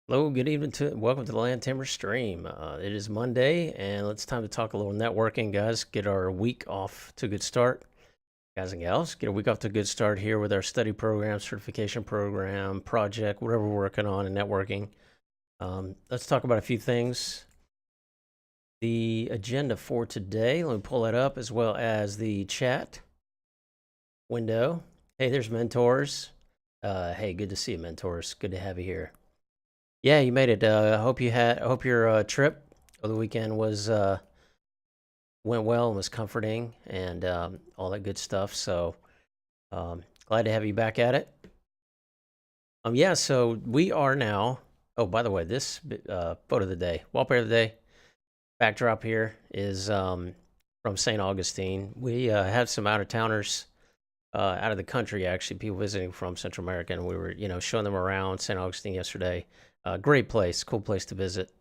Hello, good evening welcome to the Land Timber stream. It is Monday, and it's time to talk a little networking, guys. Get our week off to a good start, guys and gals. Get a week off to a good start here with our study program, certification program, project, whatever we're working on in networking. Let's talk about a few things. The agenda for today. Let me pull that up, as well as the chat window. Hey, there's mentors. Hey, good to see you, mentors. Good to have you here. Yeah, you made it. I hope your trip over the weekend went well and was comforting and all that good stuff. So glad to have you back at it. Yeah, so we are now. Oh, by the way, this photo of the day, wallpaper of the day, backdrop here is from St. Augustine. We had some out of towners. Out of the country, actually, people visiting from Central America, and we were, showing them around St. Augustine yesterday. Great place, cool place to visit.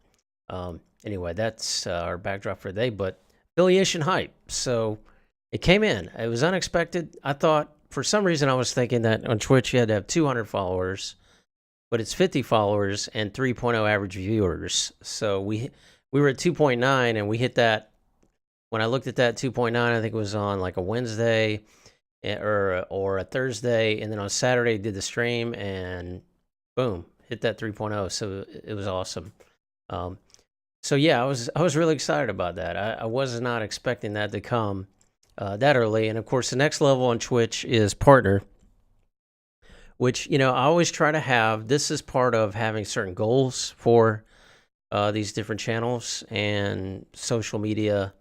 Anyway, that's our backdrop for today, but affiliation hype. So it came in. It was unexpected. I thought, for some reason, I was thinking that on Twitch you had to have 200 followers, but it's 50 followers and 3.0 average viewers. So we were at 2.9, and we hit that. When I looked at that 2.9, I think it was on like a Wednesday or a Thursday, and then on Saturday did the stream, and boom, hit that 3.0. So it was awesome. So yeah, I was really excited about that. I was not expecting that to come that early. And of course, the next level on Twitch is partner, which I always try to have. This is part of having certain goals for these different channels and social media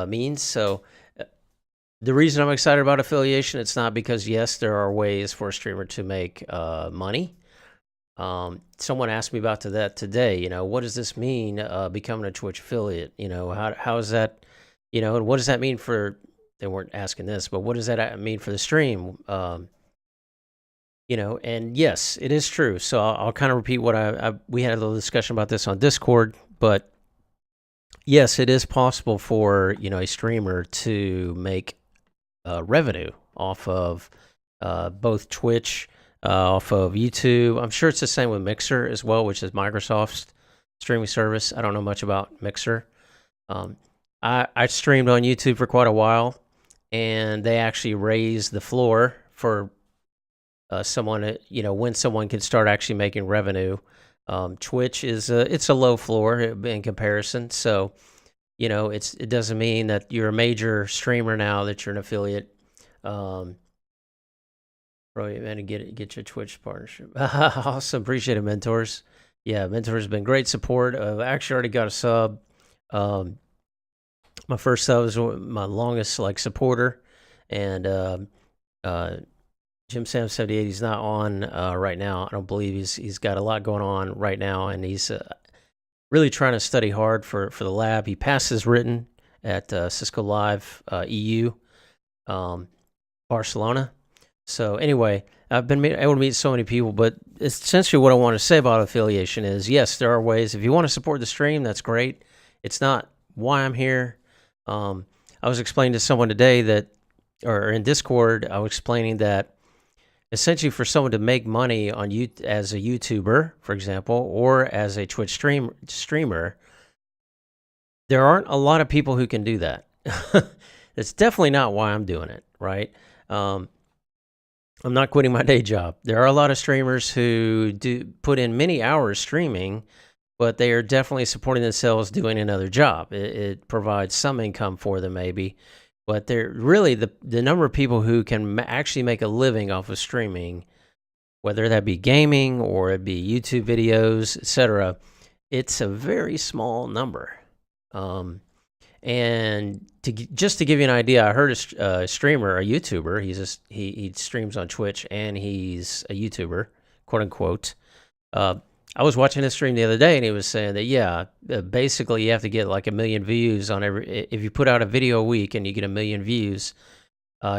means. So the reason I'm excited about affiliation, it's not because, yes, there are ways for a streamer to make money. Someone asked me about that today. What does this mean, becoming a Twitch affiliate? How is that, and what does that mean for, they weren't asking this, but what does that mean for the stream? And yes, it is true. So I'll kind of repeat what we had a little discussion about this on Discord, but yes, it is possible for, a streamer to make revenue off of both Twitch, off of YouTube. I'm sure it's the same with Mixer as well, which is Microsoft's streaming service. I don't know much about Mixer. I streamed on YouTube for quite a while, and they actually raised the floor for someone, when someone can start actually making revenue. Twitch it's a low floor in comparison. So it doesn't mean that you're a major streamer now that you're an affiliate. Bro, man, to get your Twitch partnership. Awesome, appreciate it, mentors. Yeah, mentors have been great support. I've actually already got a sub. My first sub is my longest supporter, and Jim Sam 78. He's not on right now. I don't believe he's got a lot going on right now, and he's really trying to study hard for the lab. He passes written at Cisco Live EU, Barcelona. So anyway, I've been able to meet so many people, but essentially what I want to say about affiliation is, yes, there are ways. If you want to support the stream, that's great. It's not why I'm here. I was explaining to someone today or in Discord, I was explaining that essentially for someone to make money on you as a YouTuber, for example, or as a Twitch streamer, there aren't a lot of people who can do that. That's definitely not why I'm doing it, right? I'm not quitting my day job. There are a lot of streamers who do put in many hours streaming, but they are definitely supporting themselves doing another job. It provides some income for them, maybe. But they're really the number of people who can actually make a living off of streaming, whether that be gaming or it be YouTube videos, etc. It's a very small number. And just to give you an idea, I heard a streamer, a YouTuber. He streams on Twitch and he's a YouTuber, quote unquote. I was watching his stream the other day, and he was saying that basically you have to get like 1 million views on if you put out a video a week and you get 1 million views,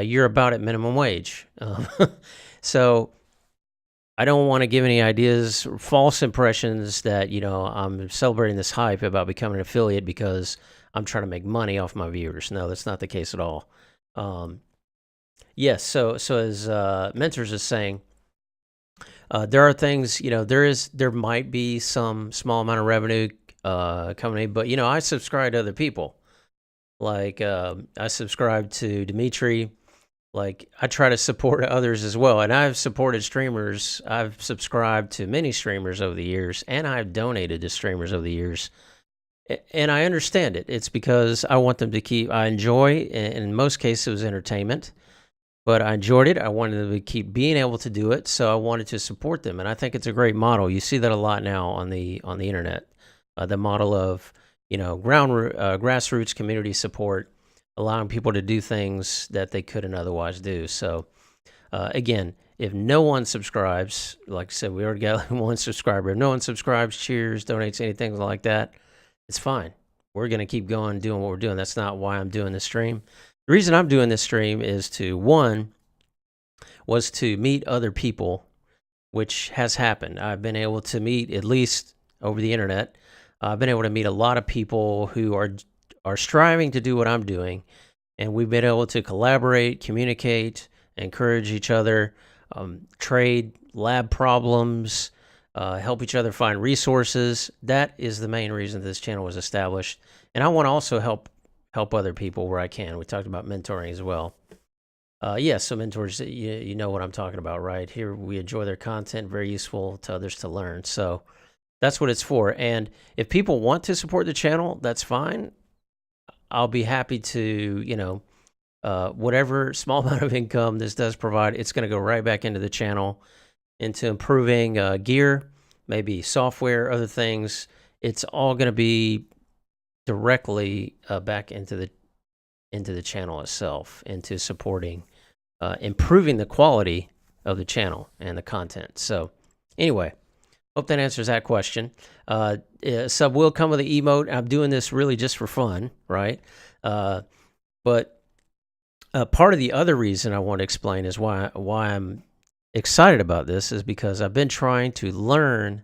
you're about at minimum wage. So I don't want to give any ideas, false impressions that I'm celebrating this hype about becoming an affiliate because I'm trying to make money off my viewers. No, that's not the case at all. Yes, so as Mentors is saying, There are things, there might be some small amount of revenue coming in, but I subscribe to other people. Like I subscribe to Dimitri. Like I try to support others as well, and I've supported streamers. I've subscribed to many streamers over the years, and I've donated to streamers over the years. And I understand it. It's because I want them to keep. I enjoy, and in most cases, it was entertainment, but I enjoyed it. I wanted them to keep being able to do it, so I wanted to support them, and I think it's a great model. You see that a lot now on the internet, the model of grassroots community support, allowing people to do things that they couldn't otherwise do. So again, if no one subscribes, like I said, we already got one subscriber. If no one subscribes, cheers, donates, anything like that, it's fine. We're going to keep going, doing what we're doing. That's not why I'm doing this stream. The reason I'm doing this stream is was to meet other people, which has happened. I've been able to meet, at least over the internet, I've been able to meet a lot of people who are striving to do what I'm doing, and we've been able to collaborate, communicate, encourage each other, trade lab problems, help each other find resources. That is the main reason this channel was established. And I want to also help other people where I can. We talked about mentoring as well. Yes, so mentors, you know what I'm talking about, right? Here we enjoy their content, very useful to others to learn. So that's what it's for. And if people want to support the channel, that's fine. I'll be happy to, whatever small amount of income this does provide, it's going to go right back into the channel, into improving gear, maybe software, other things. It's all going to be directly back into the channel itself, into supporting, improving the quality of the channel and the content. So anyway, hope that answers that question. Sub will come with the emote. I'm doing this really just for fun, right? But part of the other reason I want to explain is why I'm excited about this is because I've been trying to learn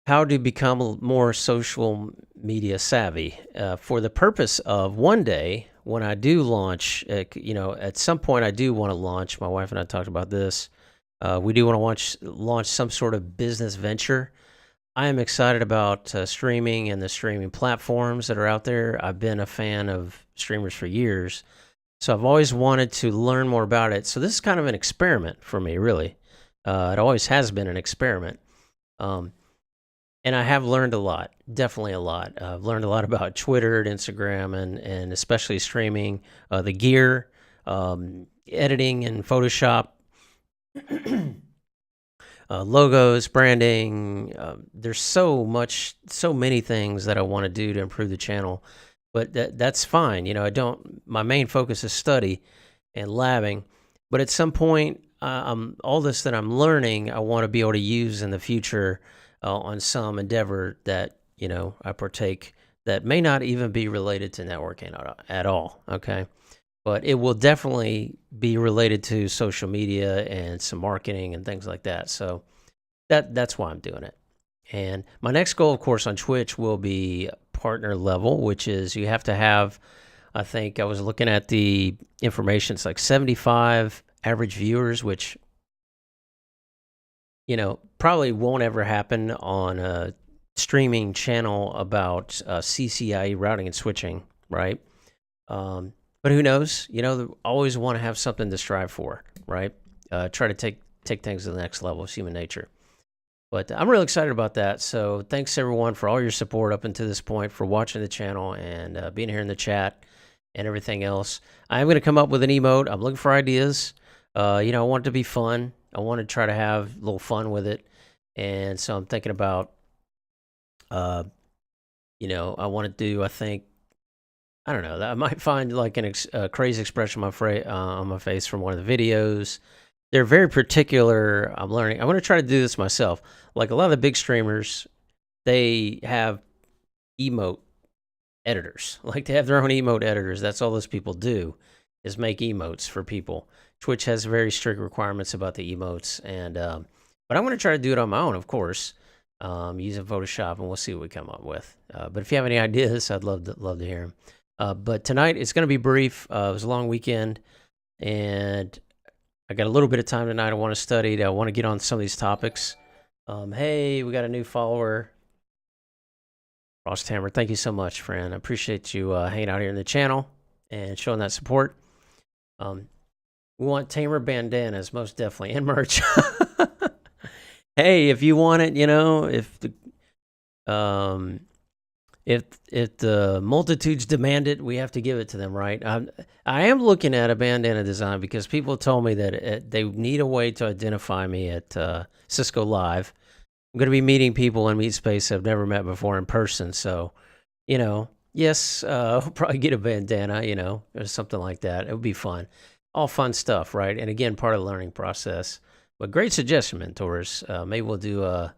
how to become more social media savvy for the purpose of one day when I do launch, at some point I do want to launch, my wife and I talked about this, we do want to launch some sort of business venture. I am excited about streaming and the streaming platforms that are out there. I've been a fan of streamers for years, so I've always wanted to learn more about it. So this is kind of an experiment for me, really. It always has been an experiment. And I have learned a lot, definitely a lot. I've learned a lot about Twitter and Instagram and especially streaming, the gear, editing and Photoshop, logos, branding. There's so many things that I want to do to improve the channel, but that's fine. My main focus is study and labbing, but at some point, all this that I'm learning, I want to be able to use in the future on some endeavor that, I partake that may not even be related to networking at all, okay? But it will definitely be related to social media and some marketing and things like that. So that's why I'm doing it. And my next goal, of course, on Twitch will be partner level, which is you have to have, I think I was looking at the information, it's like 75 average viewers, which probably won't ever happen on a streaming channel about CCIE routing and switching, right? But who knows? Always want to have something to strive for, right? Try to take things to the next level. It's human nature. But I'm really excited about that. So thanks everyone for all your support up until this point, for watching the channel and being here in the chat and everything else. I'm going to come up with an emote. I'm looking for ideas. I want it to be fun. I want to try to have a little fun with it. And so I'm thinking about, I want to do, I don't know, I might find like a crazy expression on my face from one of the videos. They're very particular. I'm learning. I'm going to try to do this myself. Like a lot of the big streamers, they have emote editors. Like they have their own emote editors. That's all those people do, is make emotes for people. Twitch has very strict requirements about the emotes, and but I'm going to try to do it on my own, of course, using Photoshop, and we'll see what we come up with. But if you have any ideas, I'd love to hear them. But tonight it's going to be brief. It was a long weekend, and I got a little bit of time tonight. I want to study. I want to get on some of these topics. Hey, we got a new follower, Ross Tammer. Thank you so much, friend. I appreciate you hanging out here in the channel and showing that support. We want Tamer bandanas, most definitely, and merch. Hey, if you want it, if the multitudes demand it, we have to give it to them, right? I am looking at a bandana design because people told me that they need a way to identify me at Cisco Live. I'm going to be meeting people in Meet Space I've never met before in person. So, yes, I'll probably get a bandana, or something like that. It would be fun. All fun stuff, right? And again, part of the learning process. But great suggestion, mentors. Maybe we'll do a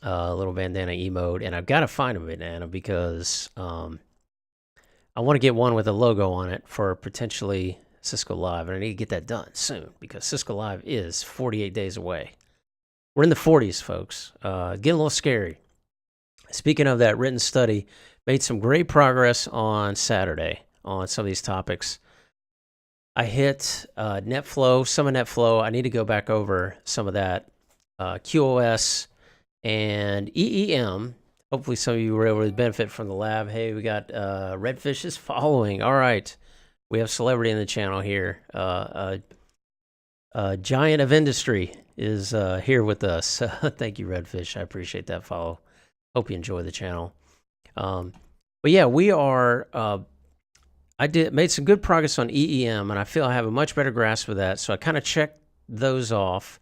little bandana emote, and I've got to find a bandana because I want to get one with a logo on it for potentially Cisco Live, and I need to get that done soon because Cisco Live is 48 days away. We're in the 40s, folks. Getting a little scary. Speaking of that written study, made some great progress on Saturday on some of these topics. I hit Netflow, some of Netflow. I need to go back over some of that. QoS and EEM. Hopefully some of you were able to benefit from the lab. Hey, we got Redfish is following. All right. We have celebrity in the channel here. Giant of Industry is here with us. Thank you, Redfish. I appreciate that follow. Hope you enjoy the channel. But yeah, we are... I made some good progress on EEM, and I feel I have a much better grasp of that. So I kind of checked those off.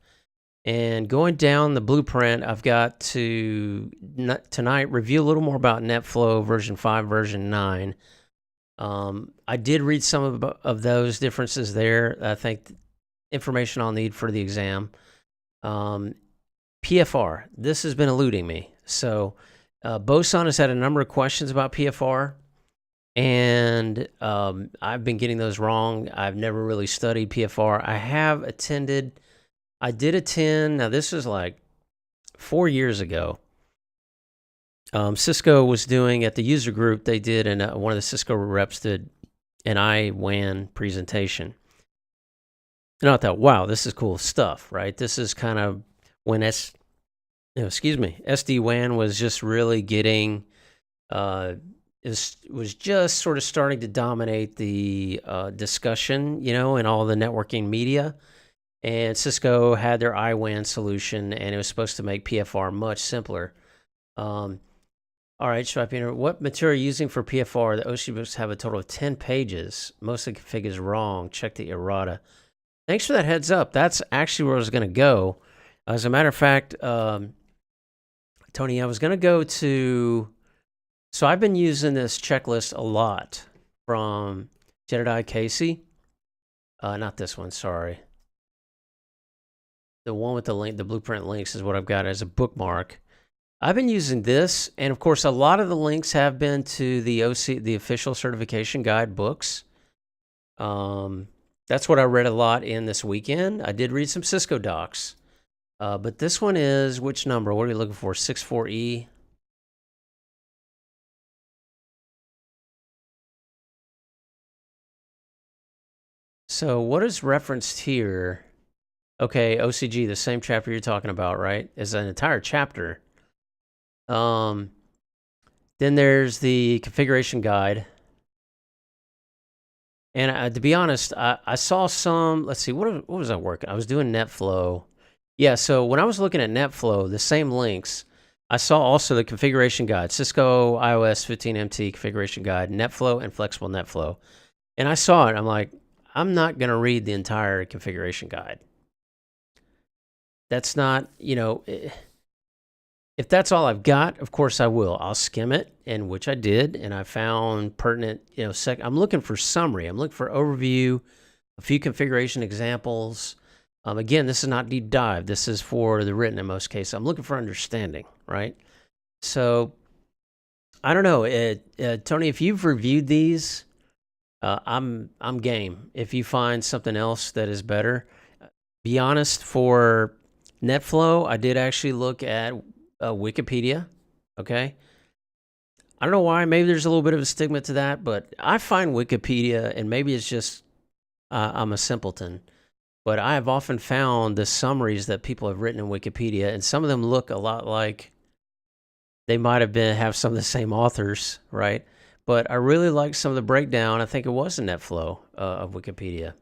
And going down the blueprint, I've got to tonight review a little more about Netflow version 5, version 9. I did read some of those differences there. I think information I'll need for the exam. PFR, this has been eluding me. So Boson has had a number of questions about PFR. And I've been getting those wrong. I've never really studied PFR. I did attend, now this is like 4 years ago. Cisco was doing, at the user group, they did, and one of the Cisco reps did an IWAN presentation. And I thought, wow, this is cool stuff, right? This is kind of when SD-WAN was just really getting... was just sort of starting to dominate the discussion, in all the networking media. And Cisco had their IWAN solution, and it was supposed to make PFR much simpler. All right, what material are you using for PFR? The OC books have a total of 10 pages. Most of the config is wrong. Check the errata. Thanks for that heads up. That's actually where I was going to go. As a matter of fact, Tony, I was going to go to... So I've been using this checklist a lot from Jedediah Casey. Not this one, sorry. The one with the link, the blueprint links is what I've got as a bookmark. I've been using this, and of course, a lot of the links have been to the the official certification guide books. That's what I read a lot in this weekend. I did read some Cisco docs. But this one is, which number? What are you looking for? 64E? So what is referenced here? Okay, OCG, the same chapter you're talking about, right? Is an entire chapter. Then there's the configuration guide. And to be honest, I saw some, let's see, what was I working? I was doing Netflow. Yeah, so when I was looking at Netflow, the same links, I saw also the configuration guide, Cisco iOS 15MT configuration guide, Netflow, and flexible Netflow. And I saw it, I'm like, I'm not going to read the entire configuration guide. That's not, if that's all I've got, of course I will. I'll skim it, and which I did, and I found pertinent, I'm looking for summary. I'm looking for overview, a few configuration examples. Again, this is not deep dive. This is for the written in most cases. I'm looking for understanding, right? So, I don't know. Tony, if you've reviewed these, I'm game. If you find something else that is better, be honest, for Netflow, I did actually look at Wikipedia, okay? I don't know why. Maybe there's a little bit of a stigma to that, but I find Wikipedia, and maybe it's just I'm a simpleton, but I have often found the summaries that people have written in Wikipedia, and some of them look a lot like they might have some of the same authors, right? But I really like some of the breakdown. I think it was in Netflow of Wikipedia.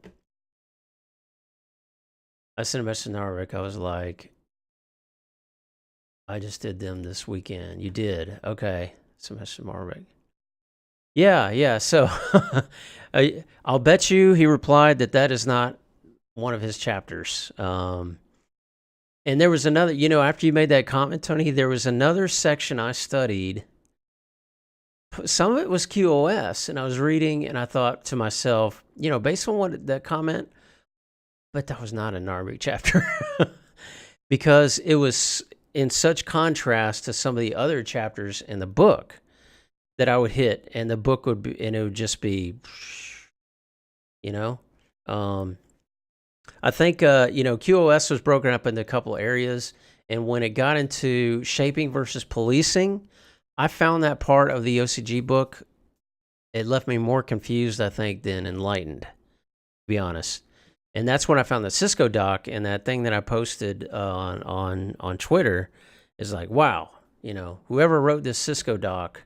I sent a message to Narvik. I was like, I just did them this weekend. You did? Okay. Sent a message to Narvik. Yeah. So I'll bet you he replied that is not one of his chapters. And there was another, after you made that comment, Tony, there was another section I studied. Some of it was QoS, and I was reading, and I thought to myself, based on what that comment, but that was not a Narvik chapter because it was in such contrast to some of the other chapters in the book that I would hit, and the book would be, and it would just be, I think, QoS was broken up into a couple areas, and when it got into shaping versus policing, I found that part of the OCG book, it left me more confused, I think, than enlightened, to be honest. And that's when I found the Cisco doc, and that thing that I posted on Twitter is like, wow, whoever wrote this Cisco doc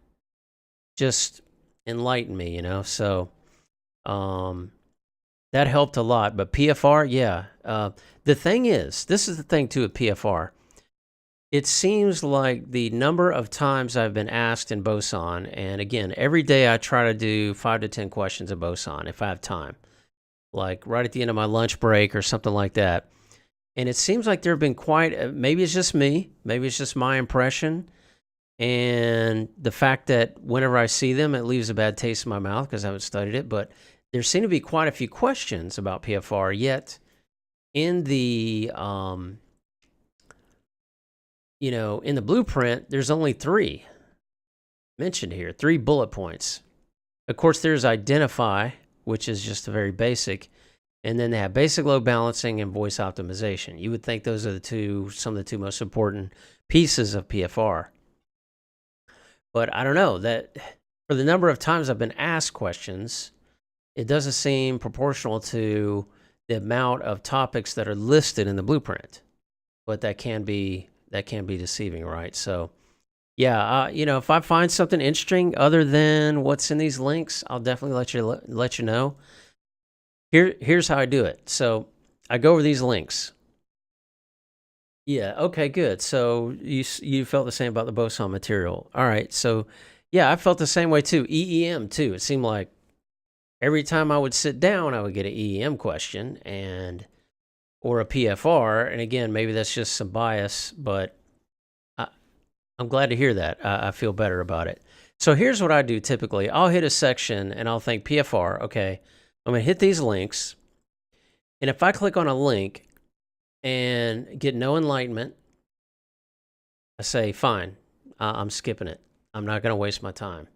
just enlightened me, so that helped a lot. But PFR, yeah. The thing is, this is the thing too with PFR. It seems like the number of times I've been asked in Boson, and again, every day I try to do 5 to 10 questions in Boson if I have time, like right at the end of my lunch break or something like that. And it seems like there have been maybe it's just me, maybe it's just my impression, and the fact that whenever I see them, it leaves a bad taste in my mouth because I haven't studied it, but there seem to be quite a few questions about PFR, yet in the in the blueprint, there's only 3 mentioned here, 3 bullet points. Of course, there's identify, which is just a very basic, and then they have basic load balancing and voice optimization. You would think those are some of the 2 most important pieces of PFR. But I don't know, that for the number of times I've been asked questions, it doesn't seem proportional to the amount of topics that are listed in the blueprint. But that can be deceiving, right? So, yeah, if I find something interesting other than what's in these links, I'll definitely let you know. Here's how I do it. So I go over these links. Yeah. Okay. Good. So you felt the same about the Boson material. All right. So yeah, I felt the same way too. EEM too. It seemed like every time I would sit down, I would get an EEM question or a PFR. And again, maybe that's just some bias, but I'm glad to hear that. I feel better about it. So here's what I do typically. I'll hit a section and I'll think PFR. Okay, I'm going to hit these links. And if I click on a link and get no enlightenment, I say, fine, I'm skipping it. I'm not going to waste my time,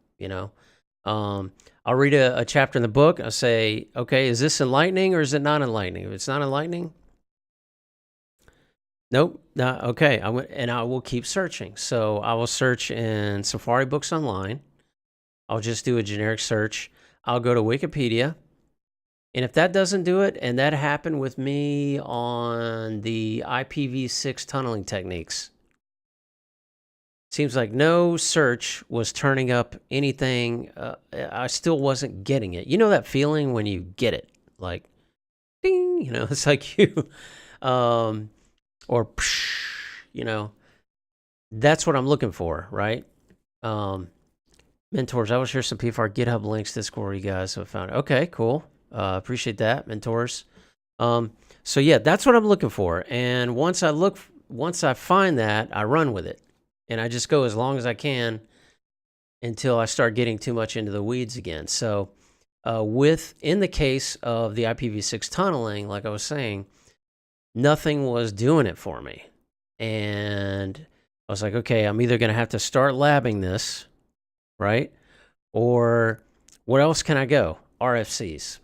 I'll read a chapter in the book. I'll say, okay, is this enlightening or is it not enlightening? If it's not enlightening, nope. Okay. And I will keep searching. So I will search in Safari Books Online. I'll just do a generic search. I'll go to Wikipedia. And if that doesn't do it, and that happened with me on the IPv6 tunneling techniques, seems like no search was turning up anything. I still wasn't getting it. You know that feeling when you get it? Like, ding, it's like you, or, that's what I'm looking for, right? Mentors, I will share some PFR GitHub links, Discord, you guys have found. Okay, cool. Appreciate that, mentors. So yeah, that's what I'm looking for. And once I find that, I run with it. And I just go as long as I can until I start getting too much into the weeds again. So in the case of the IPv6 tunneling, like I was saying, nothing was doing it for me. And I was like, okay, I'm either going to have to start labbing this, right? Or where else can I go? RFCs.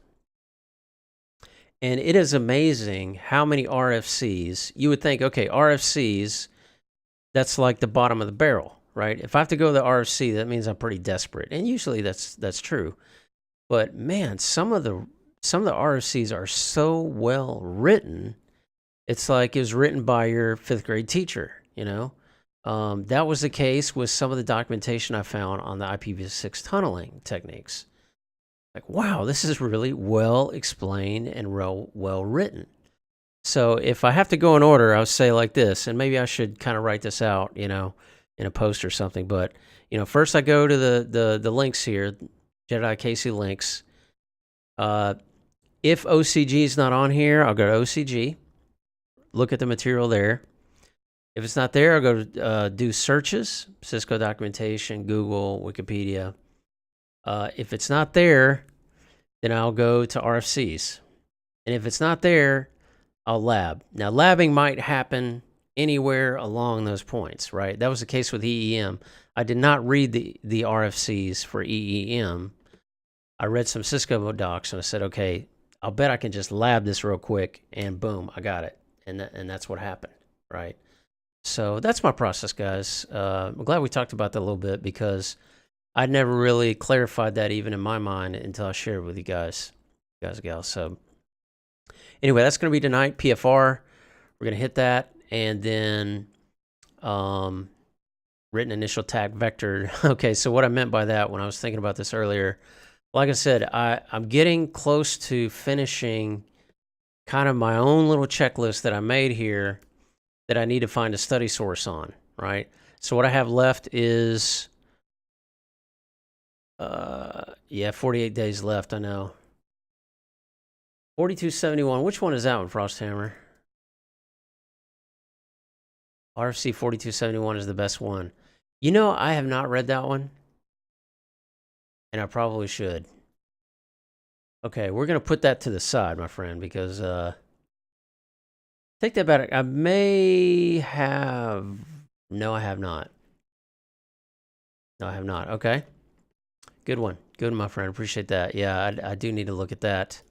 And it is amazing how many RFCs, you would think, okay, RFCs, that's like the bottom of the barrel, right? If I have to go to the RFC, that means I'm pretty desperate. And usually that's true. But man, some of the some of the RFCs are so well written. It's like it was written by your 5th grade teacher, you know? That was the case with some of the documentation I found on the IPv6 tunneling techniques. Like, wow, this is really well explained and well written. So if I have to go in order, I'll say like this, and maybe I should kind of write this out, you know, in a post or something. But, you know, first I go to the links here, Jedi Casey links. If OCG is not on here, I'll go to OCG, look at the material there. If it's not there, I'll go to do searches, Cisco documentation, Google, Wikipedia. If it's not there, then I'll go to RFCs. And if it's not there, I'll lab. Now, labbing might happen anywhere along those points, right? That was the case with EEM. I did not read the RFCs for EEM. I read some Cisco docs and I said, okay, I'll bet I can just lab this real quick, and boom, I got it. And that's what happened, right? So that's my process, guys. I'm glad we talked about that a little bit because I'd never really clarified that even in my mind until I shared it with you guys and gals. So anyway, that's going to be tonight, PFR. We're going to hit that, and then written initial tag vector. Okay, so what I meant by that when I was thinking about this earlier, like I said, I'm getting close to finishing kind of my own little checklist that I made here that I need to find a study source on, right? So what I have left is, 48 days left, I know. 4271, which one is that one, Frosthammer? RFC 4271 is the best one. You know, I have not read that one, and I probably should. Okay, we're going to put that to the side, my friend, because take that back. I may have... No, I have not. No, I have not. Okay. Good one. Good, my friend. Appreciate that. Yeah, I do need to look at that.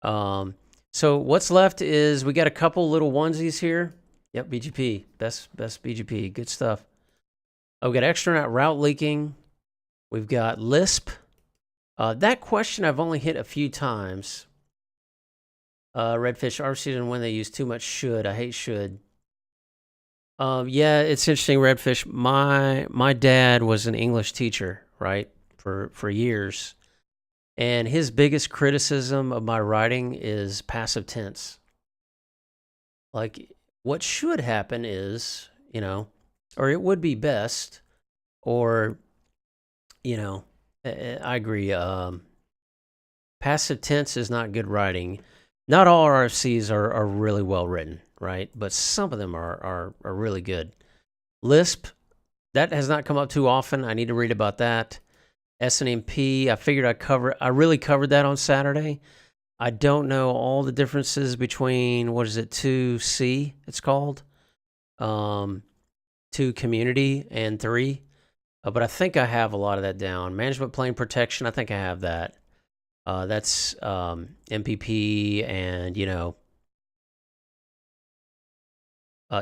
So what's left is we got a couple little onesies here. Yep, BGP. Best BGP. Good stuff. Oh, we got extranet route leaking. We've got Lisp. That question I've only hit a few times. Redfish, RFC and when they use too much should. I hate should. Yeah, it's interesting, Redfish. My dad was an English teacher, right, for years. And his biggest criticism of my writing is passive tense. Like, what should happen is, you know, or it would be best, or, you know, I agree. Passive tense is not good writing. Not all RFCs are really well written, right? But some of them are really good. Lisp, that has not come up too often. I need to read about that. SNMP, I figured I really covered that on Saturday. I don't know all the differences between, what is it, 2C, it's called? 2 community and 3. But I think I have a lot of that down. Management plane protection, I think I have that. That's MPP and, you know,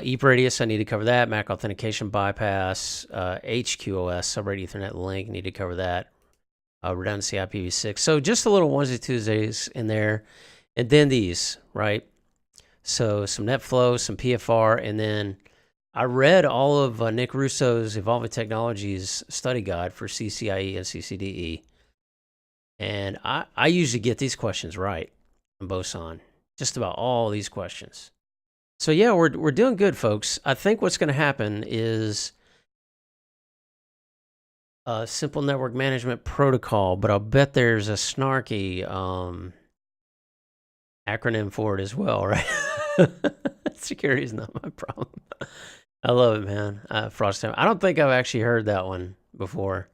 EAP radius, I need to cover that. MAC authentication bypass, HQoS, subrate Ethernet link, need to cover that. Redundancy IPv6. So just a little onesie Tuesdays in there. And then these, right? So some Netflow, some PFR, and then I read all of Nick Russo's Evolving Technologies study guide for CCIE and CCDE. And I usually get these questions right on Boson. Just about all these questions. So yeah, we're doing good, folks. I think what's going to happen is a simple network management protocol, but I'll bet there's a snarky acronym for it as well, right? Security is not my problem. I love it, man. Frostham. I don't think I've actually heard that one before.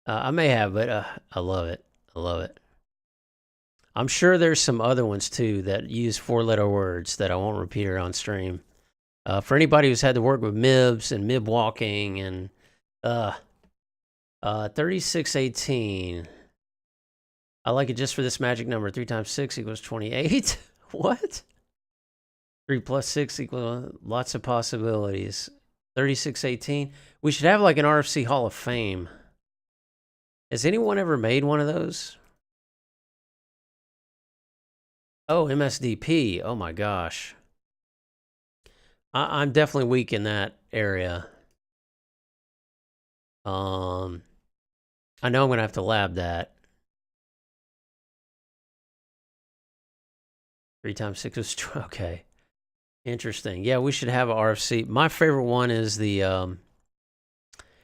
I may have, but I love it. I love it. I'm sure there's some other ones too that use 4-letter words that I won't repeat here on stream. For anybody who's had to work with MIBs and MIB walking and 3618. I like it just for this magic number. 3 times 6 equals 28. What? 3 plus 6 equals lots of possibilities. 3618. We should have like an RFC Hall of Fame. Has anyone ever made one of those? Oh, MSDP. Oh my gosh. I'm definitely weak in that area. I know I'm going to have to lab that. 3 times 6 is okay. Interesting. Yeah, we should have a RFC. My favorite one is the,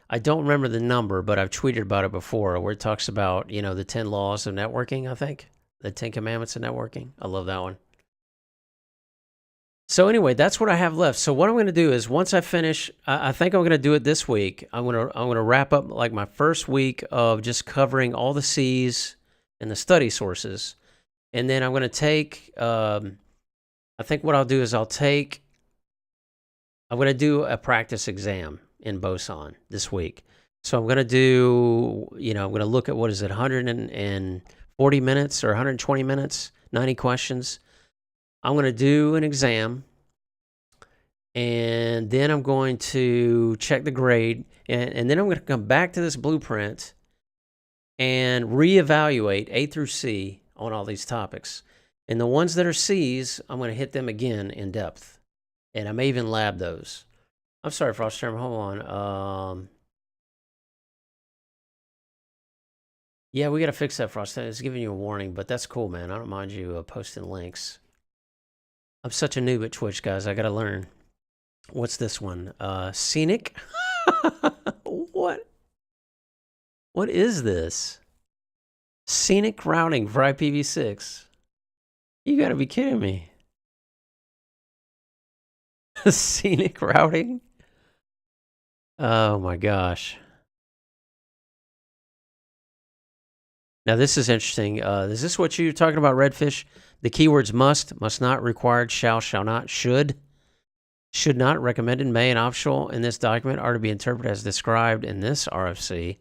I don't remember the number, but I've tweeted about it before, where it talks about, you know, the 10 laws of networking, I think. The 10 commandments of networking. I love that one. So anyway, that's what I have left. So what I'm going to do is once I finish, I think I'm going to do it this week. I'm going to wrap up like my first week of just covering all the C's and the study sources. And then I'm going to take, I think what I'll do is I'm going to do a practice exam in Boson this week. So I'm going to do, you know, I'm going to look at, what is it, 140 minutes or 120 minutes, 90 questions. I'm going to do an exam, and then I'm going to check the grade, and then I'm going to come back to this blueprint and reevaluate A through C on all these topics. And the ones that are C's, I'm going to hit them again in depth. And I may even lab those. I'm sorry, Frost Term, hold on. Yeah, we got to fix that, Frost. It's giving you a warning, but that's cool, man. I don't mind you posting links. I'm such a noob at Twitch, guys. I got to learn. What's this one? Scenic? What? What is this? Scenic routing for IPv6. You got to be kidding me. Scenic routing? Oh my gosh. Now this is interesting. Is this what you're talking about, Redfish? The keywords must not, required, shall not, should not, recommended, may, and optional in this document are to be interpreted as described in this RFC.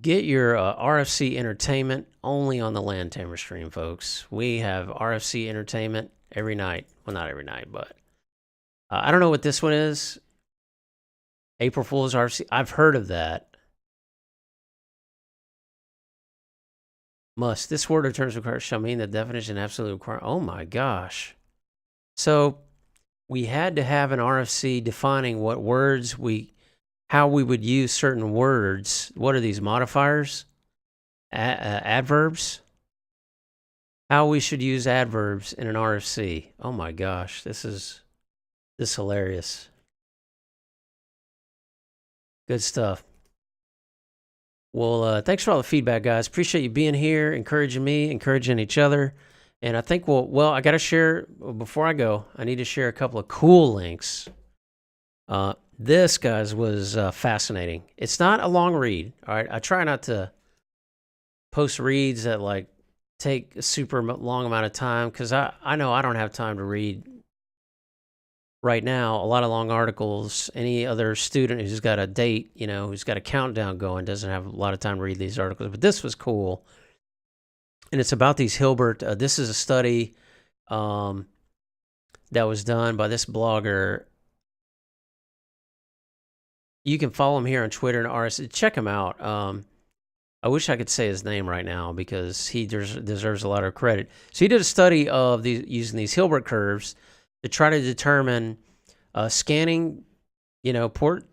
Get your RFC entertainment only on the LAN Tamer stream, folks. We have RFC entertainment every night. Well, not every night, but I don't know what this one is. April Fool's RFC. I've heard of that. Must. This word or terms required shall mean the definition absolutely required. Oh my gosh. So we had to have an RFC defining what words how we would use certain words. What are these modifiers? Adverbs? How we should use adverbs in an RFC. Oh my gosh, this is hilarious. Good stuff. Well, thanks for all the feedback, guys. Appreciate you being here, encouraging me, encouraging each other. And I think I got to share, before I go, I need to share a couple of cool links. This, guys, was fascinating. It's not a long read, all right? I try not to post reads that, like, take a super long amount of time, because I know I don't have time to read right now a lot of long articles. Any other student who's got a date, you know, who's got a countdown going, doesn't have a lot of time to read these articles. But this was cool. And it's about these Hilbert. This is a study that was done by this blogger. You can follow him here on Twitter and RSC. Check him out. I wish I could say his name right now because he deserves a lot of credit. So he did a study of using these Hilbert curves to try to determine scanning, you know, port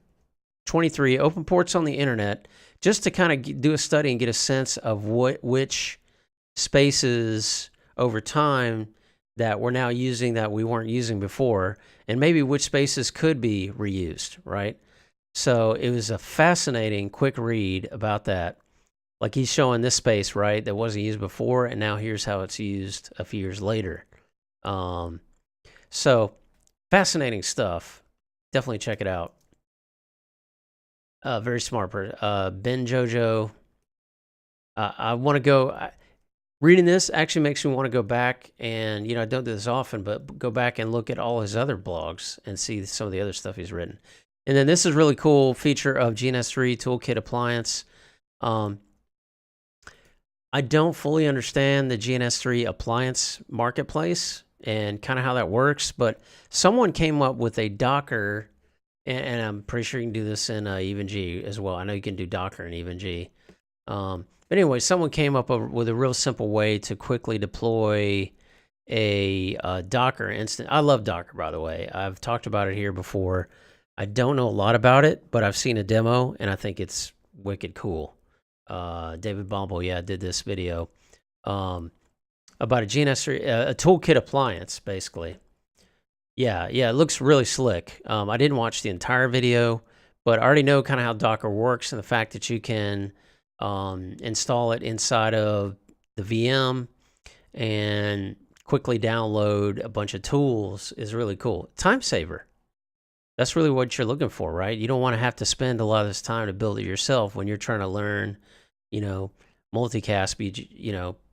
23, open ports on the internet, just to kind of do a study and get a sense of which spaces over time that we're now using that we weren't using before, and maybe which spaces could be reused, right? So it was a fascinating, quick read about that. Like he's showing this space, right, that wasn't used before, and now here's how it's used a few years later. So fascinating stuff. Definitely check it out. Very smart person. Ben Jojo. I want to go. Reading this actually makes me want to go back and, you know, I don't do this often, but go back and look at all his other blogs and see some of the other stuff he's written. And then this is really cool feature of GNS3 Toolkit Appliance. I don't fully understand the GNS3 Appliance marketplace and kind of how that works, but someone came up with a Docker, and I'm pretty sure you can do this in EvenG as well. I know you can do Docker in EvenG. But anyway, someone came up with a real simple way to quickly deploy a Docker instance. I love Docker, by the way. I've talked about it here before. I don't know a lot about it, but I've seen a demo, and I think it's wicked cool. David Bombal, did this video about a GNS, a toolkit appliance, basically. Yeah, it looks really slick. I didn't watch the entire video, but I already know kind of how Docker works, and the fact that you can install it inside of the VM and quickly download a bunch of tools is really cool. Time saver. That's really what you're looking for, right? You don't want to have to spend a lot of this time to build it yourself when you're trying to learn, multicast,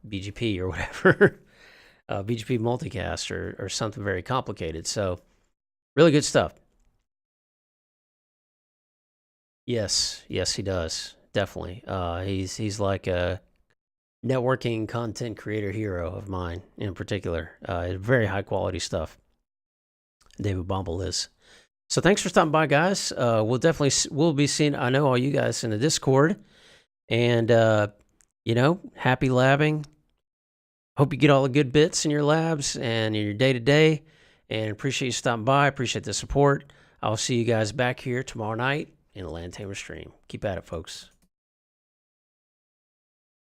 BGP or whatever, BGP multicast or something very complicated. So really good stuff. Yes, he does. Definitely. He's like a networking content creator hero of mine in particular. Very high quality stuff. David Bumble is. So thanks for stopping by, guys. We'll be seeing, I know all you guys in the Discord, and happy labbing. Hope you get all the good bits in your labs and in your day-to-day, and appreciate you stopping by. Appreciate the support. I'll see you guys back here tomorrow night in a LAN Tamer stream. Keep at it, folks.